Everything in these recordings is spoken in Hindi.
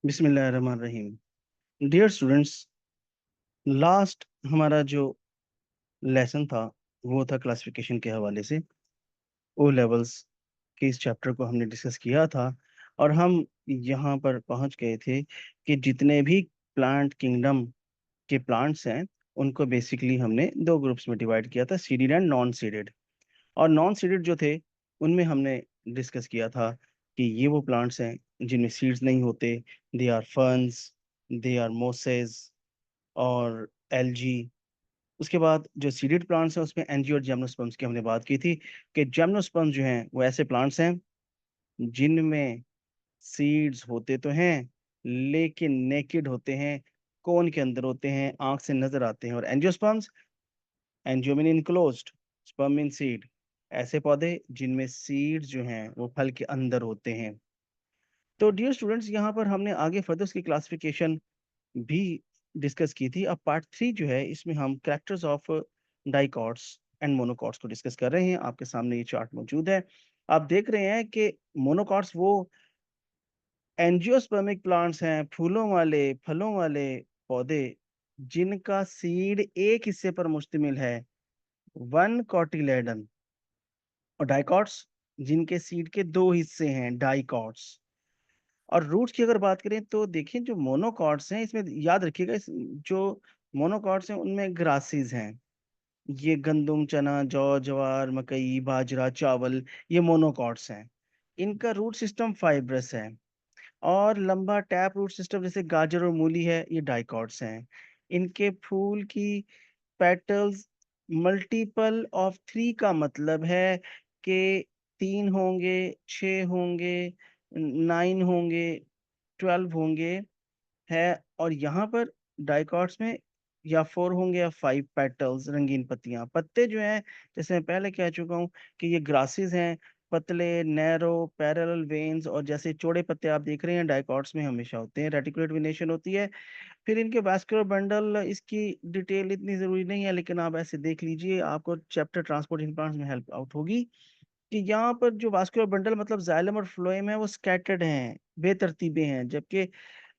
बिस्मिल्लाहिर्रहमानिर्रहीम। डियर स्टूडेंट्स, लास्ट हमारा जो लेसन था वो था क्लासिफिकेशन के हवाले से। ओ लेवल्स के इस चैप्टर को हमने डिस्कस किया था और हम यहाँ पर पहुँच गए थे कि जितने भी प्लांट किंगडम के प्लांट्स हैं उनको बेसिकली हमने दो ग्रुप्स में डिवाइड किया था, सीडेड एंड नॉन सीडेड। और नॉन सीडेड जो थे उनमें हमने डिस्कस किया था कि ये वो प्लांट्स हैं जिनमें सीड्स नहीं होते, they are ferns, they are mosses और एलजी। उसके बाद जो सीडेड प्लांट्स हैं उसमें एंजी और जिम्नोस्पर्म्स की हमने बात की थी कि जिम्नोस्पर्म्स जो हैं वो ऐसे प्लांट्स हैं जिनमें सीड्स होते तो हैं लेकिन नेकेड होते हैं, कोन के अंदर होते हैं, आंख से नजर आते हैं। और angiosperms, angio mean enclosed, sperm mean seed, ऐसे पौधे जिनमें सीड्स जो हैं वो फल के अंदर होते हैं। तो डियर स्टूडेंट्स, यहाँ पर हमने आगे फर्दर उसकी क्लासिफिकेशन भी डिस्कस की थी। अब पार्ट 3 जो है इसमें हम characters of dicots and monocots को डिस्कस कर रहे हैं। आपके सामने ये चार्ट मौजूद है। आप देख रहे हैं कि मोनोकॉट्स वो एंजियोस्पर्मिक प्लांट्स हैं, फूलों वाले, फलों वाले पौधे जिनका सीड एक हिस्से पर मुश्तमिल है, वन कॉटिलेडन। और डाइकॉट्स जिनके सीड के दो हिस्से हैं, डाइकॉट्स। और रूट्स की अगर बात करें तो देखिए जो मोनोकॉट्स हैं इसमें याद रखिएगा, इस जो मोनोकॉट्स हैं उनमें ग्रासेस हैं। ये गंदुम, चना, जौ, ज्वार, मकई, बाजरा, चावल, ये मोनोकॉट्स हैं। इनका रूट सिस्टम फाइब्रस है। और लंबा टैप रूट सिस्टम जैसे गाजर और मूली है, ये डाइकॉट्स हैं। इनके फूल की पेटल्स मल्टीपल ऑफ 3 का मतलब है कि 3 होंगे, 6 होंगे, 9 होंगे, 12 होंगे, है। और यहाँ पर डाइकॉट्स में या 4 होंगे या 5 पेटल्स, रंगीन पत्तियां, पत्ते जो हैं जैसे मैं पहले कह चुका हूँ कि ये ग्रासेस हैं, पतले, नैरो, पैरेलल वेन्स। और जैसे चौड़े पत्ते आप देख रहे हैं डाइकॉट्स में हमेशा होते हैं, रेटिकुलेट वेनेशन होती है। फिर इनके वास्कुलर बंडल, इसकी डिटेल इतनी जरूरी नहीं है लेकिन आप ऐसे देख लीजिए, आपको चैप्टर ट्रांसपोर्ट प्लांट्स में हेल्प आउट होगी कि यहाँ पर जो वास्कुलर बंडल मतलब जाइलम और फ्लोएम है वो स्कैटर्ड हैं, बेतरतीबे हैं, जबकि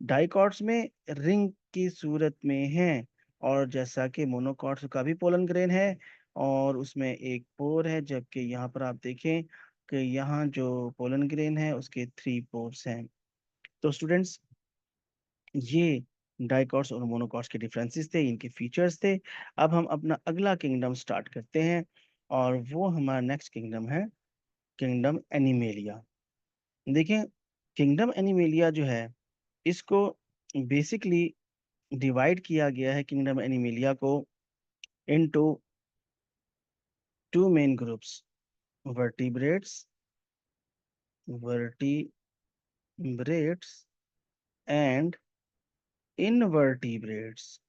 डाइकॉट्स में रिंग की सूरत में हैं। और जैसा कि मोनोकॉट्स का भी पोलन ग्रेन है और उसमें एक पोर है, जबकि यहाँ पर आप देखें कि यहाँ जो पोलन ग्रेन है उसके 3 पोर्स हैं। तो स्टूडेंट्स, ये डाइकॉट्स और मोनोकॉट्स के डिफरेंसेस थे, इनके फीचर्स थे। अब हम अपना अगला किंगडम स्टार्ट करते हैं और वो हमारा नेक्स्ट किंगडम है किंगडम एनिमेलिया। देखिए, किंगडम एनिमेलिया जो है इसको बेसिकली डिवाइड किया गया है, किंगडम एनिमेलिया को, into 2 main groups, vertebrates, vertebrates and invertebrates.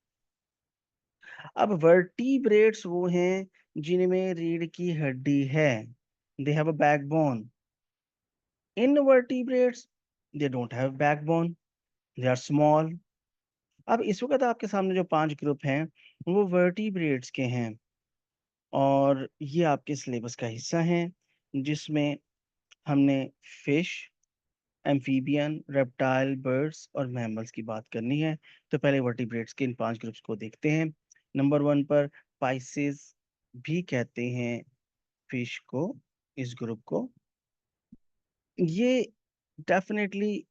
अब वर्टिब्रेट्स वो हैं जिनमें रीढ़ की हड्डी है, they have a backbone. Invertebrates, they don't have backbone, they are small. अब इस वक्त आपके सामने जो 5 ग्रुप हैं वो वर्टिब्रेट्स के हैं और ये आपके सिलेबस का हिस्सा हैं, जिसमें हमने फिश, एम्फीबियन, रेप्टाइल, बर्ड्स और मैमल्स की बात करनी है। तो पहले वर्टिब्रेट्स के इन 5 ग्रुप्स को देखते हैं। नंबर 1 पर पाइसेस भी कहते हैं फिश को, इस ग्रुप को। ये डेफिनेटली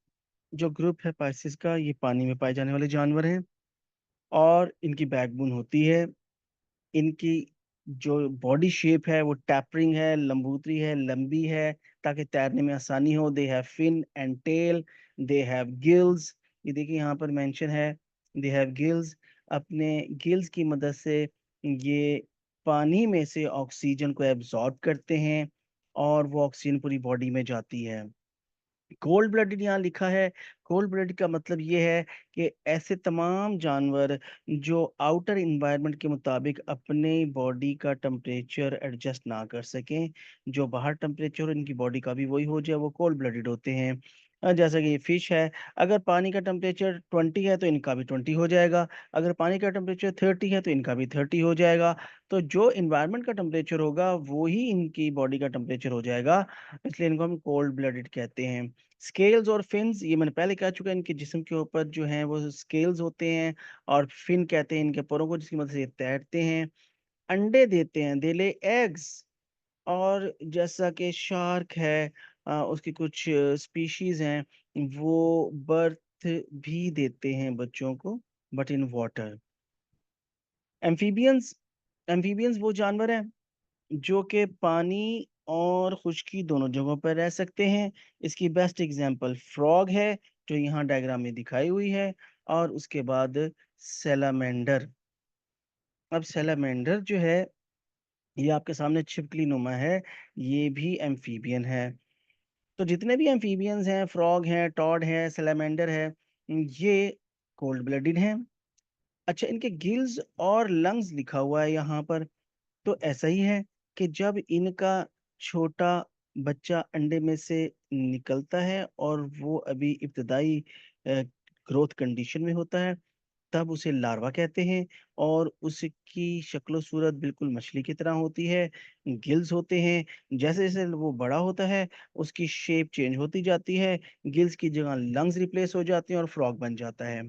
जो ग्रुप है पाइसेस का, ये पानी में पाए जाने वाले जानवर हैं और इनकी बैकबोन होती है। इनकी जो बॉडी शेप है वो टैपरिंग है, लंबूतरी है, लंबी है ताकि तैरने में आसानी हो। They have fin and tail, they have gills. ये देखिए यहाँ पर मेंशन है, दे हैव गिल्स। अपने गिल्स की मदद से ये पानी में से ऑक्सीजन को एब्जॉर्ब करते हैं और वो ऑक्सीजन पूरी बॉडी में जाती है। कोल्ड ब्लडेड यहाँ लिखा है। कोल्ड ब्लडेड का मतलब ये है कि ऐसे तमाम जानवर जो आउटर इन्वायरमेंट के मुताबिक अपने बॉडी का टेम्परेचर एडजस्ट ना कर सकें, जो बाहर टेम्परेचर इनकी बॉडी का भी वही हो जाए, वो कोल्ड ब्लडेड होते हैं। जैसा कि ये फिश है, अगर पानी का टेम्परेचर 20 है तो इनका भी 20 हो जाएगा, अगर पानी का टेम्परेचर 30 है तो इनका भी 30 हो जाएगा। तो जो एनवायरनमेंट का टेम्परेचर होगा वो ही इनकी बॉडी का टेम्परेचर हो जाएगा, इसलिए इनको हम कोल्ड ब्लडेड कहते हैं। स्केल्स और फिन्स ये मैंने पहले कह चुका है, इनके जिस्म के ऊपर जो हैं वो स्केल्स होते हैं, और फिन कहते हैं इनके परों को जिसकी मदद से ये तैरते हैं। अंडे देते हैं, दे ले एग्स। और जैसा कि शार्क है, उसकी कुछ स्पीशीज हैं, वो बर्थ भी देते हैं बच्चों को, but in water. Amphibians, amphibians वो जानवर हैं जो कि पानी और खुश्की दोनों जगहों पर रह सकते हैं। इसकी बेस्ट एग्जांपल फ्रॉग है, जो यहाँ डायग्राम में दिखाई हुई है, और उसके बाद सैलामेंडर। अब सैलामेंडर जो है, ये आपके सामने छिपकली नुमा है, ये भी एम्फीबियन है। तो जितने भी एम्फीबियंस हैं, फ्रॉग हैं, टॉड है, सैलामेंडर है, ये कोल्ड ब्लडेड हैं। अच्छा, इनके गिल्स और लंग्स लिखा हुआ है यहाँ पर। तो ऐसा ही है कि जब इनका छोटा बच्चा अंडे में से निकलता है और वो अभी इब्तदाई ग्रोथ कंडीशन में होता है, तब उसे लार्वा कहते हैं। और उसकी शक्ल सूरत बिल्कुल मछली की तरह होती है, गिल्स होते हैं। जैसे जैसे वो बड़ा होता है, उसकी शेप चेंज होती जाती है, गिल्स की जगह लंग्स रिप्लेस हो जाती हैं और फ्रॉग बन जाता है।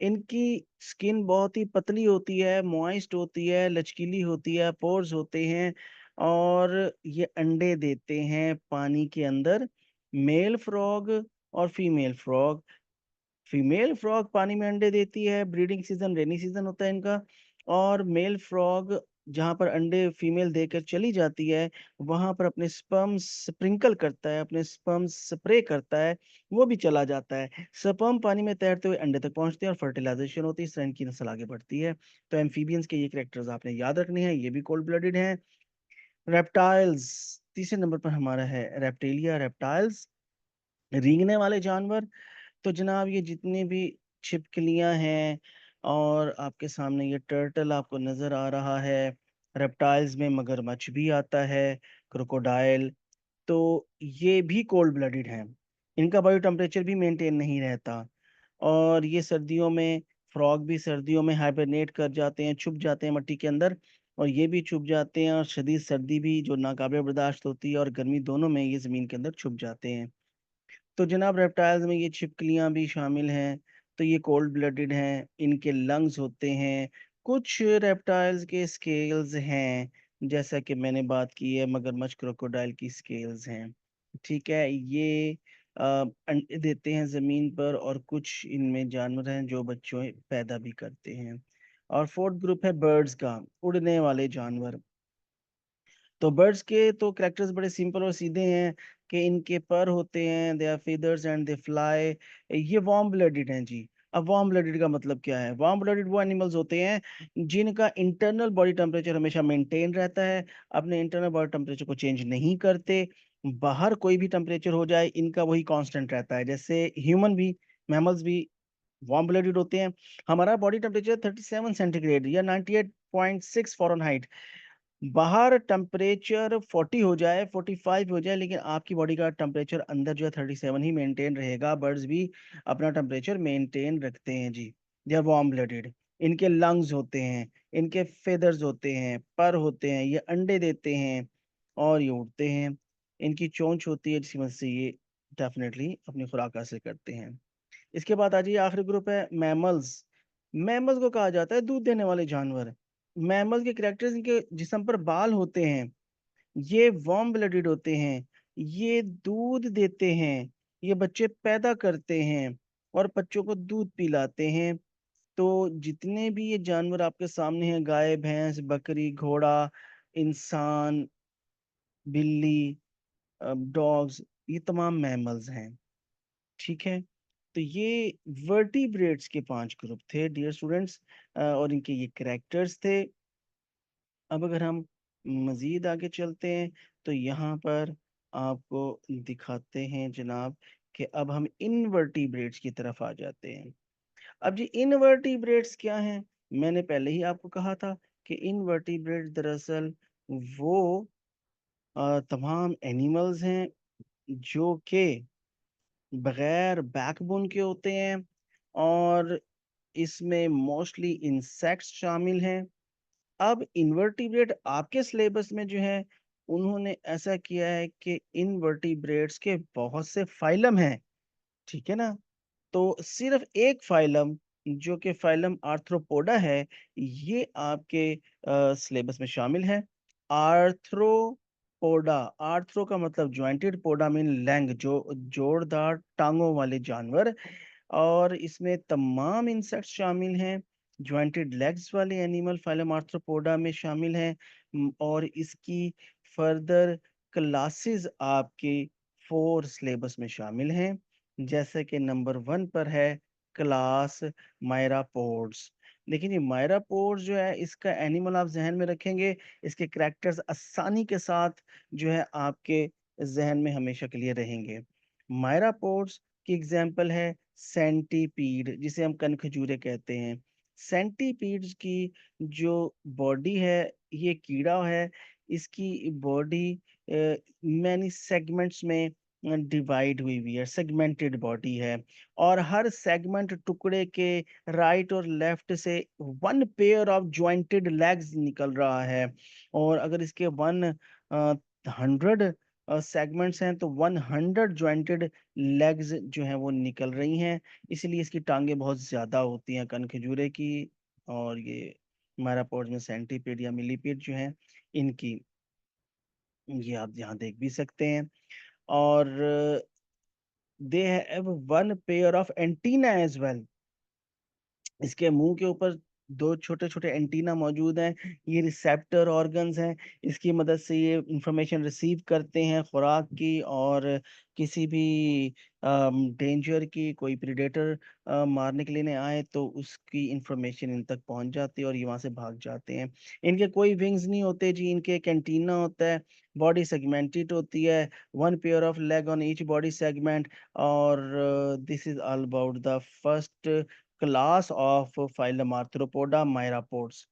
इनकी स्किन बहुत ही पतली होती है, मॉइस्ट होती है, लचकीली होती है, पोर्स होते हैं, और ये अंडे देते हैं पानी के अंदर। मेल फ्रॉग और फीमेल फ्रॉग, फीमेल फ्रॉग पानी में अंडे देती है, ब्रीडिंग सीजन रेनी सीजन होता है इनका। और मेल फ्रॉग जहाँ पर अंडे फीमेल देकर चली जाती है, वहां पर अपने स्पर्म स्प्रिंकल करता है, अपने स्पर्म स्प्रे करता है, वो भी चला जाता है। स्पर्म पानी में तैरते हुए अंडे तक पहुंचते हैं और फर्टिलाइजेशन होती है, इस तरह इनकी नस्ल आगे बढ़ती है। तो एम्फीबियंस के ये कैरेक्टर्स आपने याद रखने हैं, ये भी कोल्ड ब्लडेड हैं। रेप्टाइल्स, तीसरे नंबर पर हमारा है रेप्टेलिया, रेप्टाइल्स, रेंगने वाले जानवर। तो जनाब ये जितने भी छिपकलियां हैं, और आपके सामने ये टर्टल आपको नजर आ रहा है, रेप्टाइल्स में मगरमच्छ भी आता है, क्रोकोडाइल, तो ये भी कोल्ड ब्लडेड हैं। इनका बॉडी टेम्परेचर भी मेंटेन नहीं रहता, और ये सर्दियों में, फ्रॉग भी सर्दियों में हाइबरनेट कर जाते हैं, छुप जाते हैं मिट्टी के अंदर, और ये भी छुप जाते हैं, और शदीद सर्दी भी जो नाकाबिल बर्दाश्त होती है और गर्मी, दोनों में ये ज़मीन के अंदर छुप जाते हैं। तो जनाब रेप्टाइल्स में ये छिपकलियां भी शामिल हैं। तो ये कोल्ड ब्लडेड हैं, इनके लंग्स होते हैं। कुछ रेप्टाइल्स के स्केल्स हैं, जैसा कि मैंने बात की है, मगरमच्छ क्रोकोडाइल की स्केल्स हैं। ठीक है, ये अंडे देते हैं जमीन पर, और कुछ इनमें जानवर हैं जो बच्चों पैदा भी करते हैं। और फोर्थ ग्रुप है बर्ड्स का, उड़ने वाले जानवर। तो बर्ड्स के तो कैरेक्टर्स बड़े सिंपल और सीधे हैं, कि इनके पर होते हैं, they are feathers and they fly. ये वार्म ब्लडेड हैं जी। अब वार्म ब्लडेड का मतलब क्या है? वार्म ब्लडेड वो एनिमल्स होते हैं जिनका इंटरनल बॉडी टेम्परेचर हमेशा मेंटेन रहता है, अपने इंटरनल बॉडी टेम्परेचर को चेंज नहीं करते। बाहर कोई भी टेम्परेचर हो जाए, इनका वही कांस्टेंट रहता है। जैसे ह्यूमन भी, मैमल्स भी वार्म ब्लडेड होते हैं। हमारा बॉडी टेम्परेचर 37 सेंटीग्रेड या 98.6 फ़ारेनहाइट, बाहर टेम्परेचर 40 हो जाए, 45 हो जाए, लेकिन आपकी बॉडी का टेम्परेचर अंदर जो है 37 ही मेंटेन रहेगा। बर्ड्स भी अपना टेम्परेचर मेंटेन रखते हैं जी। They are warm blooded. इनके लंग्स होते हैं, इनके फेदर्स होते हैं, पर होते हैं, ये अंडे देते हैं, और ये उड़ते हैं। इनकी चोंच होती है जिसकी मदद से ये डेफिनेटली अपनी खुराक हासिल करते हैं। इसके बाद आ जाइए, आखिरी ग्रुप है मैमल्स। मैमल्स को कहा जाता है दूध देने वाले जानवर। मैमल के कैरेक्टर्स, इनके जिस्म पर बाल होते हैं, ये वार्म ब्लडेड होते हैं, ये दूध देते हैं, ये बच्चे पैदा करते हैं, और बच्चों को दूध पिलाते हैं। तो जितने भी ये जानवर आपके सामने हैं, गाय, भैंस, बकरी, घोड़ा, इंसान, बिल्ली, डॉग्स, ये तमाम मैमल्स हैं। ठीक है, तो ये वर्टिब्रेट्स के 5 ग्रुप थे डियर स्टूडेंट्स, और इनके ये कैरेक्टर्स थे। अब अगर हम मजीद आगे चलते हैं, तो यहाँ पर आपको दिखाते हैं जनाब, कि अब हम इनवर्टिब्रेट्स की तरफ आ जाते हैं। अब जी इनवर्टिब्रेट्स क्या हैं? मैंने पहले ही आपको कहा था कि इनवर्टिब्रेट्स दरअसल वो तमाम एनिमल्स हैं जो कि बगैर बैकबोन के होते हैं, और इसमें मोस्टली इंसेक्ट्स शामिल हैं। अब इन्वर्टिब्रेट आपके सिलेबस में जो है, उन्होंने ऐसा किया है कि इनवर्टिब्रेट्स के बहुत से फाइलम हैं, ठीक है ना? तो सिर्फ एक फाइलम, जो कि फाइलम आर्थ्रोपोडा है, ये आपके सिलेबस में शामिल है। आर्थ्रोपोडा, आर्थ्रो का मतलब जॉइंटेड, पोडा मीन लैंग, जो जोरदार टांगों वाले जानवर, और इसमें तमाम इंसेक्ट्स शामिल हैं। जॉइंटेड लेग्स वाले एनिमल फाइलम आर्थ्रोपोडा में शामिल हैं। और इसकी फर्दर क्लासेस आपके 4 सिलेबस में शामिल हैं। जैसे कि नंबर 1 पर है क्लास मायरापोड्स। लेकिन ये मायरापोड्स जो है, इसका एनिमल आप ज़हन में रखेंगे, इसके कैरेक्टर्स आसानी के साथ जो है आपके ज़हन में हमेशा के लिए रहेंगे। मायरापोड्स की एग्जांपल है सेंटीपीड, जिसे हम कनखजूरे कहते हैं। सेंटीपीड्स की जो बॉडी है, ये कीड़ा है, इसकी बॉडी मैनी सेगमेंट्स में डिवाइड हुई हुई है, सेगमेंटेड बॉडी है, और हर सेगमेंट टुकड़े के राइट और लेफ्ट से 1 पेयर ऑफ जॉइंटेड लेग्स निकल रहा है। और अगर इसके 100 सेगमेंट्स हैं, तो 100 जॉइंटेड लेग्स जो हैं वो निकल रही हैं। इसलिए इसकी टांगे बहुत ज़्यादा होती हैं कनखजूरे की, और ये मैरापोड्स में सेंटीपीड या मिलीपीड जो हैं, इनकी, ये आप यहाँ देख भी सकते हैं। और they have 1 pair of antenna as well. इसके मुंह के ऊपर 2 छोटे-छोटे एंटीना मौजूद हैं। ये रिसेप्टर ऑर्गन्स हैं। इसकी मदद से ये इंफॉर्मेशन रिसीव करते हैं खुराक की, और किसी भी डेंजर की, कोई प्रेडेटर मारने के लिए नहीं आए, तो उसकी इंफॉर्मेशन इन तक पहुंच जाती है और ये वहां से भाग जाते हैं। इनके कोई विंग्स नहीं होते जी, इनके एक एंटीना होता है। बॉडी सेगमेंटेड होती है, 1 pair of leg on each body segment. और this is all about the first class of phylum arthropoda myriapods.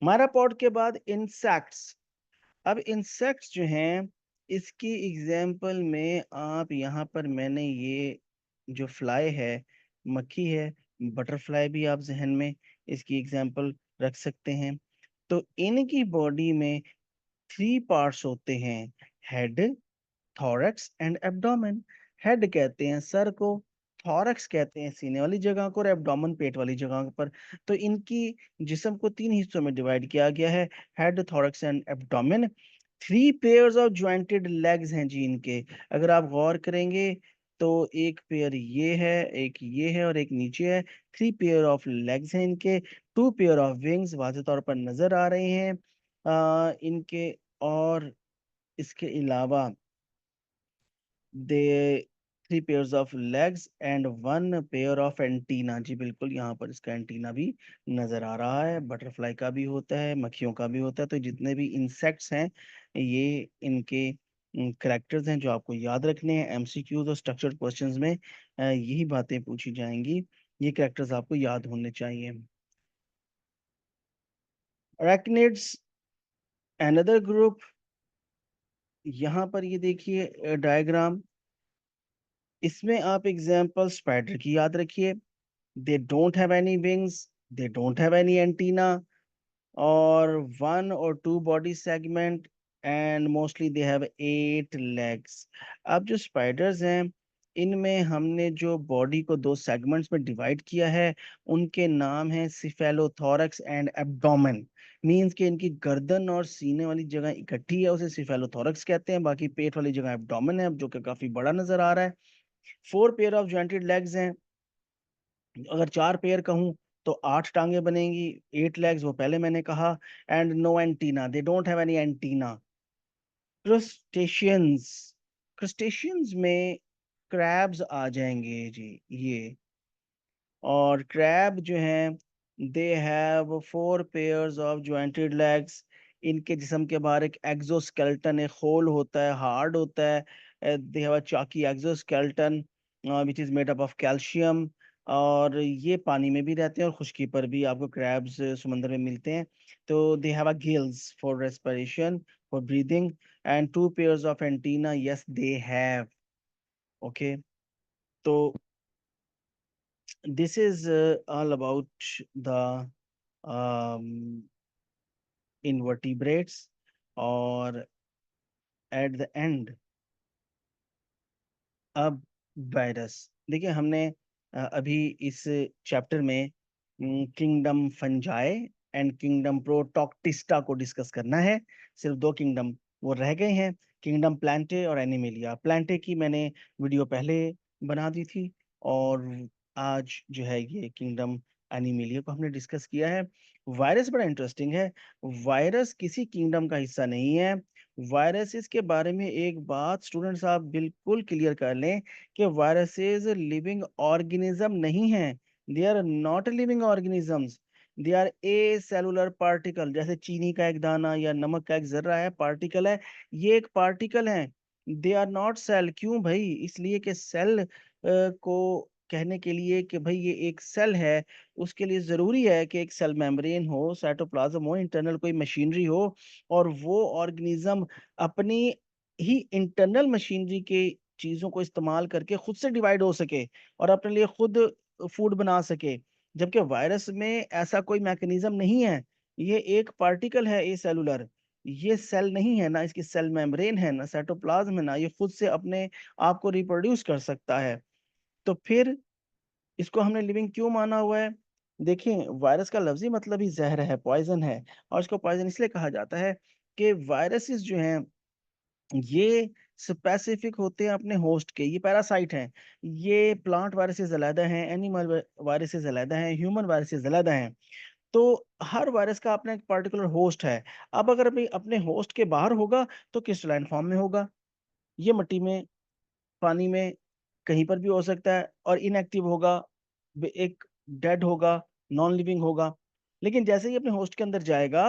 Myriapod के बाद इंसेक्ट्स। अब इंसेक्ट्स जो हैं, इसकी एग्जाम्पल में आप यहाँ पर, मैंने ये जो फ्लाई है, मक्खी है, बटरफ्लाई भी आप जहन में इसकी एग्जाम्पल रख सकते हैं। तो इनकी बॉडी में 3 पार्ट्स होते हैं: head, thorax and abdomen. Head कहते हैं सर को, थॉरैक्स कहते हैं सीने वाली जगह को, और एब्डोमेन पेट वाली जगह पर। तो इनकी जिस्म को 3 हिस्सों में डिवाइड किया गया है: head, thorax and abdomen. 3 pairs of jointed legs हैं जी इनके। अगर आप गौर करेंगे, तो एक पेयर ये है, एक ये है, और एक नीचे है। 3 पेयर ऑफ लेग्स हैं इनके। 2 पेयर ऑफ विंग्स वाज़ेह तौर पर नजर आ रहे हैं इनके। और इसके अलावा they 3 pairs of legs and 1 pair of antenna. जी बिल्कुल, यहाँ पर इसका एंटीना भी नजर आ रहा है। बटरफ्लाई का भी होता है, मक्खियों का भी होता है। तो जितने भी इंसेक्ट्स हैं, ये इनके करेक्टर्स हैं जो आपको याद रखने हैं। एमसीक्यूज और स्ट्रक्चर्ड क्वेश्चंस में यही बातें पूछी जाएंगी। ये करेक्टर्स आपको याद होने चाहिए। अरेक्निड्स, अनदर ग्रुप। यहाँ पर ये देखिए डायग्राम, इसमें आप एग्जाम्पल स्पाइडर की याद रखिए। They don't have any wings, they don't have any antenna, or 1 or 2 body segment, and mostly they have 8 legs. अब जो स्पाइडर्स हैं, इनमें हमने जो बॉडी को 2 सेगमेंट्स में डिवाइड किया है, उनके नाम हैं सिफेलोथोरक्स एंड एब्डोमेन। मींस कि इनकी गर्दन और सीने वाली जगह इकट्ठी है, उसे सिफेलोथोरक्स कहते हैं। बाकी पेट वाली जगह एब्डोमेन है, जो कि काफी बड़ा नजर आ रहा है। 4 पेयर ऑफ जॉइंटेड लेग्स हैं। अगर 4 पेयर कहूँ, तो 8 टांगे बनेंगी। 8 लेग्स, वो पहले मैंने कहा। And no antenna, they don't have any antenna. Crustaceans, crustaceans में क्रैब्स आ जाएंगे जी, ये। और क्रैब जो हैं, they have 4 pairs of jointed legs. इनके जिस्म के बाहर एक एक्सोस्केलेटन, एक होल होता है, हार्ड होता है। They have a Chaki exoskeleton which is made up of calcium. और ये पानी में भी रहते हैं, और खुश्की पर भी आपको क्रैब्स समुद्र में मिलते हैं। तो दे have a gills for respiration, for breathing. And 2 pairs of antenna, yes they have. Okay. तो this is all about the invertebrates, और at the end अब वायरस। देखिए हमने अभी इस चैप्टर में kingdom fungi and kingdom Protoctista को डिस्कस करना है। सिर्फ दो किंगडम वो रह गए हैं, किंगडम प्लांटे और एनिमेलिया। प्लांटे की मैंने वीडियो पहले बना दी थी, और आज जो है ये किंगडम एनिमेलिया को हमने डिस्कस किया है। वायरस बड़ा इंटरेस्टिंग है। वायरस किसी किंगडम का हिस्सा नहीं है। वायरसेस के बारे में एक बात स्टूडेंट्स आप बिल्कुल क्लियर कर लें कि वायरसेस लिविंग ऑर्गेनिज्म नहीं है। They are not living organisms, they are acellular particle. जैसे चीनी का एक दाना या नमक का एक जर्रा है, पार्टिकल है। ये एक पार्टिकल है, दे आर नॉट सेल। क्यों भाई? इसलिए कि सेल को कहने के लिए कि भाई ये एक सेल है, उसके लिए जरूरी है कि एक सेल मेम्ब्रेन हो, साइटोप्लाज्म हो, इंटरनल कोई मशीनरी हो, और वो ऑर्गेनिज्म अपनी ही इंटरनल मशीनरी के चीजों को इस्तेमाल करके खुद से डिवाइड हो सके और अपने लिए खुद फूड बना सके। जबकि वायरस में ऐसा कोई मैकेनिज्म नहीं है। ये एक पार्टिकल है ए सेलुलर, ये सेल नहीं है, ना इसकी सेल मेम्ब्रेन है, ना साइटोप्लाज्म है, ना ये खुद से अपने आप को रिप्रोड्यूस कर सकता है। तो फिर इसको हमने लिविंग क्यों माना हुआ है? देखिए वायरस का लफ्जी मतलब ही जहर है, पॉइजन है। और इसको पॉइजन इसलिए कहा जाता है कि वायरसेस जो हैं ये स्पेसिफिक होते हैं अपने होस्ट के, ये पैरासाइट हैं। ये प्लांट वायरसेस अलग हैं, एनिमल वायरसेस अलग हैं, ह्यूमन वायरसेस अलग हैं। तो हर वायरस का अपना एक पर्टिकुलर होस्ट है। अब अगर अभी अपने होस्ट के बाहर होगा तो क्रिस्टलाइन फॉर्म में होगा, ये मिट्टी में, पानी में, कहीं पर भी हो सकता है, और इनएक्टिव होगा, एक डेड होगा, नॉन लिविंग होगा। लेकिन जैसे ही अपने होस्ट के अंदर जाएगा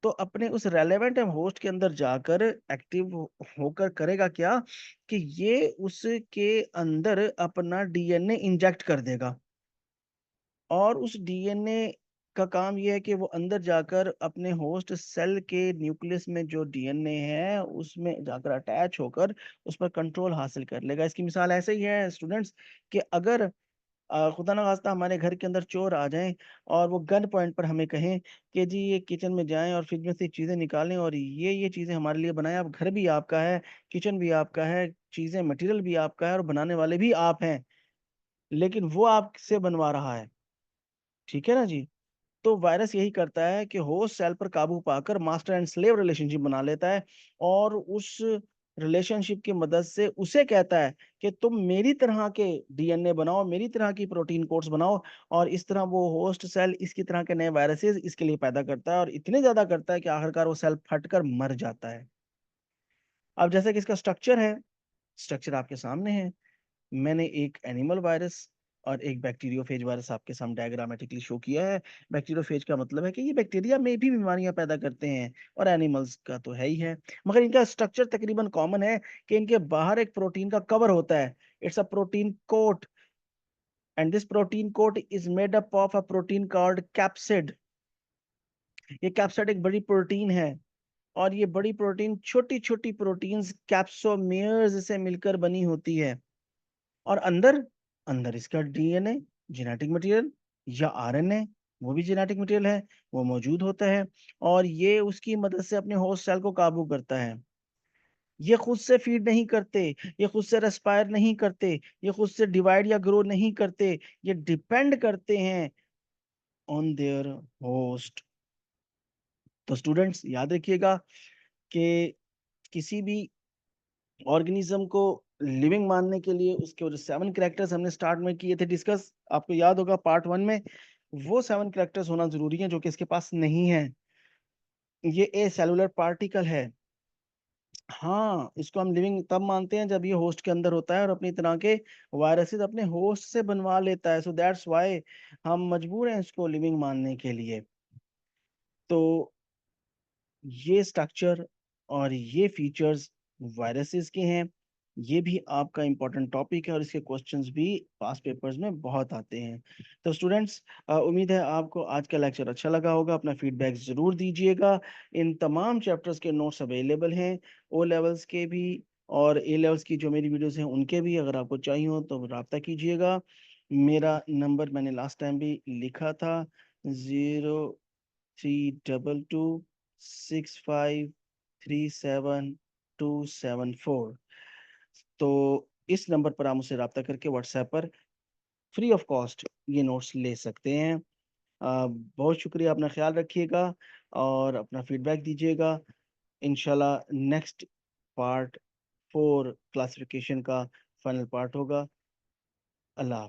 तो अपने उस रेलेवेंट होस्ट के अंदर जाकर एक्टिव होकर करेगा क्या कि ये उसके अंदर अपना डीएनए इंजेक्ट कर देगा। और उस डीएनए का काम ये है कि वो अंदर जाकर अपने होस्ट सेल के न्यूक्लियस में जो डीएनए है उसमें जाकर अटैच होकर उस पर कंट्रोल हासिल कर लेगा। इसकी मिसाल ऐसे ही है स्टूडेंट्स कि अगर खुदा ना खास्ता हमारे घर के अंदर चोर आ जाएं और वो गन पॉइंट पर हमें कहें कि जी ये किचन में जाएं और फ्रिज में से चीजें निकालें और ये चीजें हमारे लिए बनाएं। अब घर भी आपका है, किचन भी आपका है, चीजें मटेरियल भी आपका है और बनाने वाले भी आप हैं, लेकिन वो आपसे बनवा रहा है। ठीक है ना जी? तो वायरस यही करता है कि होस्ट सेल पर काबू पाकर मास्टर एंड स्लेव रिलेशनशिप बना लेता है, और उस रिलेशनशिप की मदद से उसे कहता है कि तुम मेरी तरह के डीएनए बनाओ, मेरी तरह की प्रोटीन कोड्स बनाओ। और इस तरह वो होस्ट सेल इसकी तरह के नए वायरसेस इसके लिए पैदा करता है, और इतने ज्यादा करता है कि आखिरकार वो सेल फटकर मर जाता है। अब जैसे कि इसका स्ट्रक्चर है, स्ट्रक्चर आपके सामने है। मैंने एक एनिमल वायरस और एक बैक्टीरियोफेज वायरस आपके सामने डायग्रामेटिकली शो किया है। बैक्टीरियोफेज का मतलब है कि ये बैक्टीरिया में भी बीमारियां पैदा करते हैं, और एनिमल्स का तो है ही है। मगर इनका स्ट्रक्चर तकरीबन कॉमन है कि इनके बाहर एक प्रोटीन का कवर होता है। It's a protein coat, and this protein coat is made up of a protein called capsid. ये कैप्सिड एक बड़ी प्रोटीन है, और ये बड़ी प्रोटीन छोटी छोटी प्रोटीन्स कैप्सोमेयर्स से मिलकर बनी होती है। और अंदर अंदर इसका डीएनए, जेनेटिक मटेरियल, या आरएनए, वो भी जेनेटिक मटेरियल है, वो मौजूद होता है। और ये उसकी मदद से अपने होस्ट सेल को काबू करता है। ये खुद से फीड नहीं करते, ये खुद से रेस्पायर नहीं करते, ये खुद से डिवाइड या ग्रो नहीं करते। ये डिपेंड करते हैं ऑन देयर होस्ट। तो स्टूडेंट्स याद रखिएगा कि किसी भी ऑर्गेनिज्म को लिविंग मानने के लिए उसके जो 7 कैरेक्टर्स हमने स्टार्ट में किए थे डिस्कस, आपको याद होगा पार्ट 1 में, वो 7 कैरेक्टर्स होना जरूरी है जो कि इसके पास नहीं है। ये ए सेलुलर पार्टिकल है। हाँ, इसको हम लिविंग तब मानते हैं जब ये होस्ट के अंदर होता है और अपनी तरह के वायरसेस अपने होस्ट से बनवा लेता है। सो दैट्स व्हाई हम मजबूर हैं इसको लिविंग मानने के लिए। तो ये स्ट्रक्चर और ये फीचर्स वायरसेस के हैं। ये भी आपका इंपॉर्टेंट टॉपिक है, और इसके क्वेश्चंस भी पास पेपर्स में बहुत आते हैं। तो स्टूडेंट्स, उम्मीद है आपको आज का लेक्चर अच्छा लगा होगा। अपना फीडबैक जरूर दीजिएगा। इन तमाम चैप्टर्स के नोट्स अवेलेबल हैं, ओ लेवल्स के भी और ए लेवल्स की जो मेरी वीडियोस हैं उनके भी अगर आपको चाहिए हो तो राब्ता कीजिएगा। मेरा नंबर मैंने लास्ट टाइम भी लिखा था, 03226537 274। तो इस नंबर पर आप मुझसे राब्ता करके व्हाट्सएप पर फ्री ऑफ कॉस्ट ये नोट्स ले सकते हैं। बहुत शुक्रिया, अपना ख्याल रखिएगा और अपना फीडबैक दीजिएगा। इंशाल्लाह नेक्स्ट पार्ट 4 क्लासिफिकेशन का फाइनल पार्ट होगा। अल्लाह हाफ़िज़।